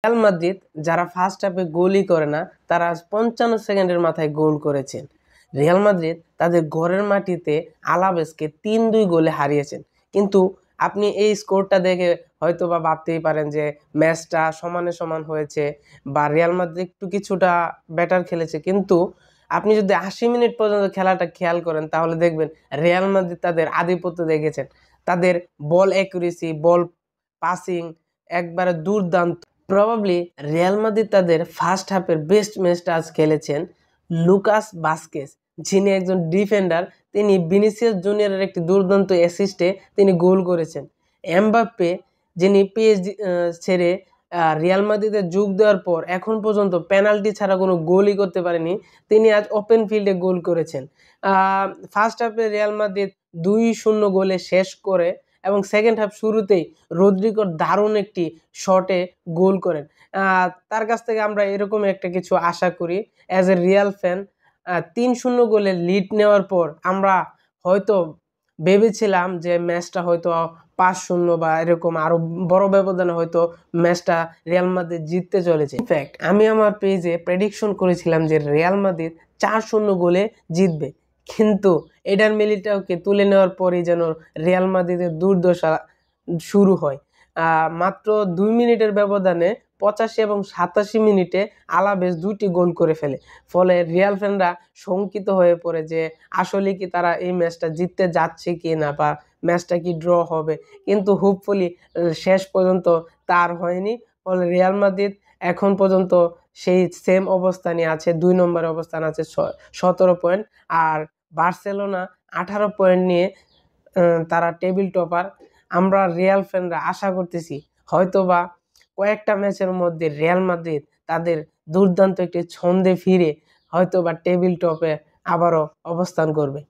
Real Madrid যারা first হাফে গোলই করে না, তারা 55 সেকেন্ডের মাথায় গোল করেছেন। রিয়াল মাদ্রিদ তাদের ঘরের মাটিতে আলাভেসকে 3-2 গোলে হারিয়েছেন। কিন্তু আপনি এই স্কোরটা দেখে হয়তো বা ভাবতেই পারেন যে ম্যাচটা সমানে সমান হয়েছে বা রিয়াল মাদ্রিদ একটু কিছুটা বেটার খেলেছে, কিন্তু আপনি যদি 80 মিনিট পর্যন্ত খেলাটা খেয়াল করেন তাহলে দেখবেন রিয়াল মাদ্রিদ তাদের আধিপত্য দেখেছেন। তাদের বল অ্যাকুরেসি, বল পাসিং একবারে দুর্দান্ত। প্রবাবলি রিয়াল মাদ্রিদ তাদের ফার্স্ট হাফের বেস্ট ম্যাচটা আজ খেলেছেন লুকাস ভাস্কেস, যিনি একজন ডিফেন্ডার। তিনি ভিনিসিয়াস জুনিয়রের একটি দুর্দান্ত অ্যাসিস্টে তিনি গোল করেছেন। এমবাপ্পে, যিনি পিএসজি ছেড়ে রিয়াল মাদ্রিদে যোগ দেওয়ার পর এখন পর্যন্ত পেনাল্টি ছাড়া কোনো গোলই করতে পারেনি, তিনি আজ ওপেন ফিল্ডে গোল করেছেন। ফার্স্ট হাফে রিয়াল মাদ্রিদ 2-0 গোলে শেষ করে এবং সেকেন্ড হাফ শুরুতেই রদ্রিগোর দারুণ একটি শটে গোল করেন। তার কাছ থেকে আমরা এরকম একটা কিছু আশা করি অ্যাজ এ রিয়াল ফ্যান। 3-0 গোলে লিড নেওয়ার পর আমরা হয়তো ভেবেছিলাম যে ম্যাচটা হয়তো 5-0 বা এরকম আরো বড় ব্যবধানে হয়তো ম্যাচটা রিয়াল মাদ্রিদ জিততে চলেছে। ইনফ্যাক্ট আমি আমার পেজে প্রেডিকশন করেছিলাম যে রিয়াল মাদ্রিদ 4-0 গোলে জিতবে, কিন্তু এডার মিলিটাওকে তুলে নেওয়ার পরেই যেন রিয়াল মাদ্রিদের দুর্দশা শুরু হয়। মাত্র 2 মিনিটের ব্যবধানে 85 এবং 87 মিনিটে আলাভেস 2টি গোল করে ফেলে। ফলে রিয়াল ফ্যানরা শঙ্কিত হয়ে পড়ে যে আসলে কি তারা এই ম্যাচটা জিততে যাচ্ছে কি না বা ম্যাচটা কি ড্র হবে, কিন্তু হোপফুলি শেষ পর্যন্ত তার হয়নি। ফলে রিয়াল মাদ্রিদ এখন পর্যন্ত সেই সেম অবস্থানে আছে, 2 নম্বরে অবস্থান আছে 17 পয়েন্ট, আর বার্সেলোনা 18 পয়েন্ট নিয়ে তারা টেবিল টপার। আমরা রিয়াল ফ্যানরা আশা করতেছি হয়তোবা কয়েকটা ম্যাচের মধ্যে রিয়াল মাদ্রিদ তাদের দুর্দান্ত একটি ছন্দে ফিরে হয়তোবা টেবিল টপে আবারও অবস্থান করবে।